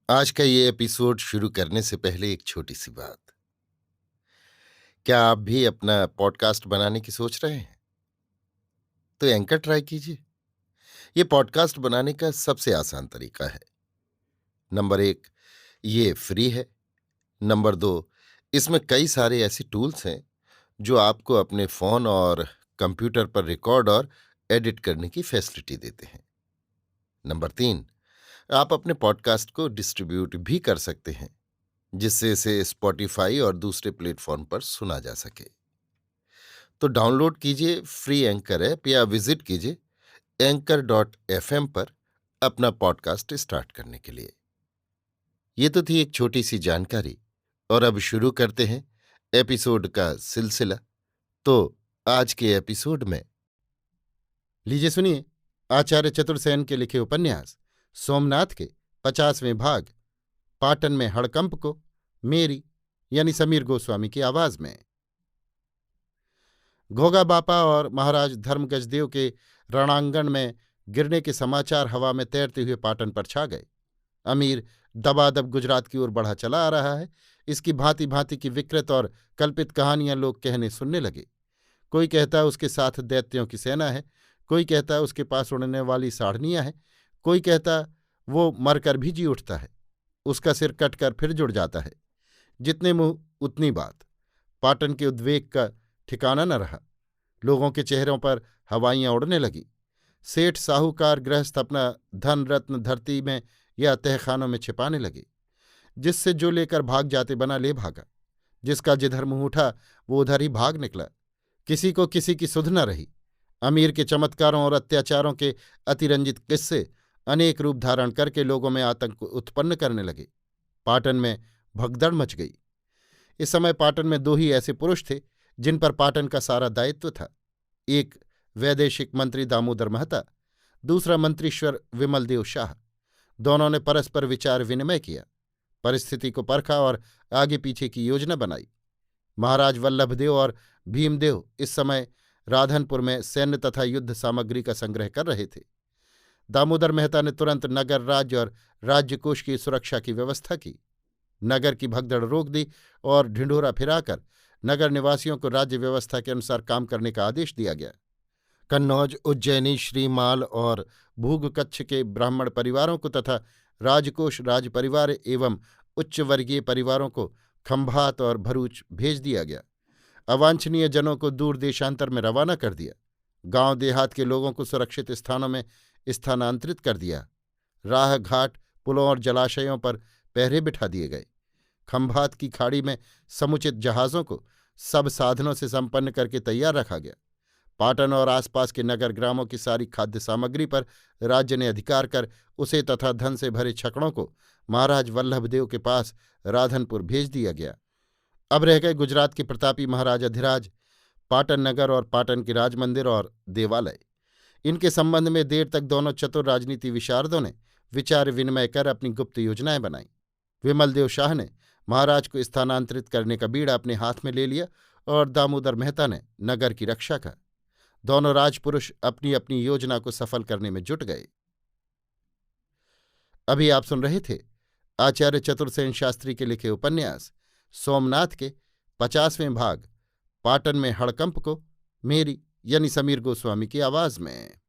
आज का ये एपिसोड शुरू करने से पहले एक छोटी सी बात। क्या आप भी अपना पॉडकास्ट बनाने की सोच रहे हैं? तो एंकर ट्राई कीजिए। ये पॉडकास्ट बनाने का सबसे आसान तरीका है। नंबर 1, ये फ्री है। नंबर 2, इसमें कई सारे ऐसे टूल्स हैं जो आपको अपने फोन और कंप्यूटर पर रिकॉर्ड और एडिट करने की फैसिलिटी देते हैं। नंबर 3, आप अपने पॉडकास्ट को डिस्ट्रीब्यूट भी कर सकते हैं, जिससे इसे स्पॉटिफाई और दूसरे प्लेटफॉर्म पर सुना जा सके। तो डाउनलोड कीजिए फ्री एंकर ऐप या विजिट कीजिए anchor.fm पर अपना पॉडकास्ट स्टार्ट करने के लिए। ये तो थी एक छोटी सी जानकारी, और अब शुरू करते हैं एपिसोड का सिलसिला। तो आज के एपिसोड में लीजिए सुनिए, आचार्य चतुर्सेन के लिखे उपन्यास सोमनाथ के 50वें भाग पाटन में हड़कंप को मेरी यानी समीर गोस्वामी की आवाज में। घोगा बापा और महाराज धर्मगजदेव के रणांगण में गिरने के समाचार हवा में तैरते हुए पाटन पर छा गए। अमीर दबादब गुजरात की ओर बढ़ा चला आ रहा है, इसकी भांति भांति की विकृत और कल्पित कहानियां लोग कहने सुनने लगे। कोई कहता है उसके साथ दैत्यों की सेना है, कोई कहता है उसके पास उड़ने वाली साढ़नियां हैं, कोई कहता वो मरकर भी जी उठता है, उसका सिर कटकर फिर जुड़ जाता है। जितने मुंह उतनी बात। पाटन के उद्वेग का ठिकाना न रहा। लोगों के चेहरों पर हवाइयां उड़ने लगी। सेठ साहूकार गृहस्थ अपना धन रत्न धरती में या तहखानों में छिपाने लगे। जिससे जो लेकर भाग जाते बना ले भागा। जिसका जिधर मुंह उठा वो उधर ही भाग निकला। किसी को किसी की सुध न रही। अमीर के चमत्कारों और अत्याचारों के अतिरंजित किस्से अनेक रूप धारण करके लोगों में आतंक उत्पन्न करने लगे। पाटन में भगदड़ मच गई। इस समय पाटन में दो ही ऐसे पुरुष थे जिन पर पाटन का सारा दायित्व था। एक वैदेशिक मंत्री दामोदर महता, दूसरा मंत्रीश्वर विमलदेव शाह। दोनों ने परस्पर विचार विनिमय किया, परिस्थिति को परखा और आगे पीछे की योजना बनाई। महाराज वल्लभदेव और भीमदेव इस समय राधनपुर में सैन्य तथा युद्ध सामग्री का संग्रह कर रहे थे। दामोदर मेहता ने तुरंत नगर राज्य और राज्यकोष की सुरक्षा की व्यवस्था की। नगर की भगदड़ रोक दी और ढिंढोरा फिराकर नगर निवासियों को राज्य व्यवस्था के अनुसार काम करने का आदेश दिया गया। कन्नौज, उज्जैनी, श्रीमाल और भूगकच्छ के ब्राह्मण परिवारों को तथा राजकोष राजपरिवार एवं उच्च वर्गीय परिवारों को खंभात और भरूच भेज दिया गया। अवांछनीय जनों को दूर देशांतर में रवाना कर दिया। गांव देहात के लोगों को सुरक्षित स्थानों में स्थानांतरित कर दिया। राह घाट, पुलों और जलाशयों पर पहरे बिठा दिए गए। खंभात की खाड़ी में समुचित जहाज़ों को सब साधनों से संपन्न करके तैयार रखा गया। पाटन और आसपास के नगर ग्रामों की सारी खाद्य सामग्री पर राज्य ने अधिकार कर उसे तथा धन से भरे छकड़ों को महाराज वल्लभदेव के पास राधनपुर भेज दिया गया। अब रह गए गुजरात के प्रतापी महाराज अधिराज, पाटन नगर और पाटन के राजमंदिर और देवालय। इनके संबंध में देर तक दोनों चतुर राजनीति विशारदों ने विचार विनिमय कर अपनी गुप्त योजनाएं बनाईं। विमलदेव शाह ने महाराज को स्थानांतरित करने का बीड़ा अपने हाथ में ले लिया और दामोदर मेहता ने नगर की रक्षा का। दोनों राजपुरुष अपनी अपनी योजना को सफल करने में जुट गए। अभी आप सुन रहे थे आचार्य चतुर्सेन शास्त्री के लिखे उपन्यास सोमनाथ के 50वें भाग पाटन में हड़कंप को मेरी यानी समीर गोस्वामी की आवाज में।